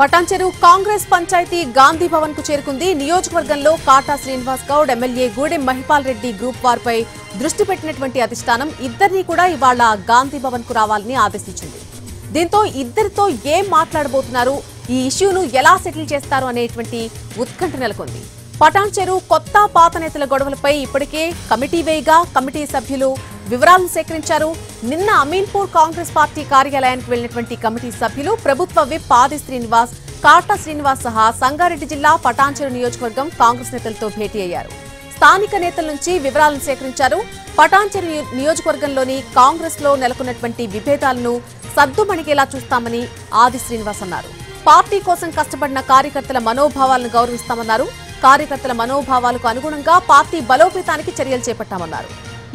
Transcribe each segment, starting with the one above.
పటాన్చెరు కాంగ్రెస్ పంచాయతీ గాంధీ భవన్ కు చేరుకుంది. నియోజకవర్గంలో కాటా శ్రీనివాస్ గౌడ్, ఎమ్మెల్యే గూడెం మహిపాల్ రెడ్డి గ్రూప్ వారిపై దృష్టి పెట్టినటువంటి అధిష్టానం ఇద్దరిని కూడా ఇవాళ గాంధీ భవన్ కు రావాలని ఆదేశించింది. దీంతో ఇద్దరితో ఏం మాట్లాడబోతున్నారు, ఈ ఇష్యూను ఎలా సెటిల్ చేస్తారు అనేటువంటి ఉత్కంఠ నెలకొంది. పటాన్చెరు కొత్త పాత నేతల గొడవలపై ఇప్పటికే కమిటీ వేయగా కమిటీ సభ్యులు వివరాలను సేకరించారు. నిన్న అమీన్పూర్ కాంగ్రెస్ పార్టీ కార్యాలయానికి వెళ్లినటువంటి కమిటీ సభ్యులు ప్రభుత్వ విప్ ఆది శ్రీనివాస్, కాటా శ్రీనివాస్ సహా సంగారెడ్డి జిల్లా పటాన్చెరు నియోజకవర్గం కాంగ్రెస్ నేతలతో భేటీ అయ్యారు. స్థానిక నేతల నుంచి వివరాలను సేకరించారు. పటాన్చెరు నియోజకవర్గంలోని కాంగ్రెస్ లో నెలకొన్నటువంటి విభేదాలను సద్దుమణిగేలా చూస్తామని ఆది శ్రీనివాస్ అన్నారు. పార్టీ కోసం కష్టపడిన కార్యకర్తల మనోభావాలను గౌరవిస్తామన్నారు. కార్యకర్తల మనోభావాలకు అనుగుణంగా పార్టీ బలోపేతానికి చర్యలు చేపట్టామన్నారు.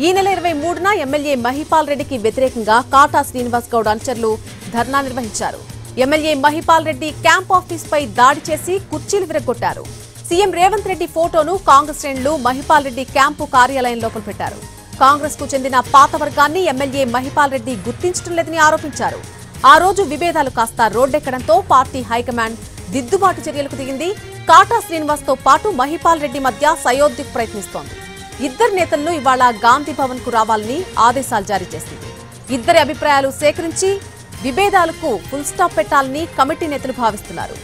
ఈ నెల 23న ఎమ్మెల్యే మహిపాల్ రెడ్డికి వ్యతిరేకంగా కాటా శ్రీనివాస్ గౌడ్ అనుచరులు ధర్నా నిర్వహించారు. MLA Mahipal Reddy camp office పై దాడి చేసి కుర్చీలు విరగొట్టారు. సీఎం రేవంత్ రెడ్డి ఫోటోను కాంగ్రెస్ శ్రేణులు మహిపాల్ రెడ్డి క్యాంపు కార్యాలయం లోపల పెట్టారు. కాంగ్రెస్ కు చెందిన పాత వర్గాన్ని ఎమ్మెల్యే మహిపాల్ రెడ్డి గుర్తించడం లేదని ఆరోపించారు. ఆ రోజు విభేదాలు కాస్త రోడ్డెక్కడంతో పార్టీ హైకమాండ్ దిద్దుబాటు చర్యలకు దిగింది. కాటా శ్రీనివాస్ తో పాటు మహిపాల్ రెడ్డి మధ్య సయోధ్యకు ప్రయత్నిస్తోంది. ఇద్దరు నేతలను ఇవాళ గాంధీ భవన్ కు రావాలని ఆదేశాలు జారీ చేసింది. ఇద్దరి అభిప్రాయాలు సేకరించి విభేదాలకు ఫుల్ స్టాప్ పెట్టాలని కమిటీ నేతలు భావిస్తున్నారు.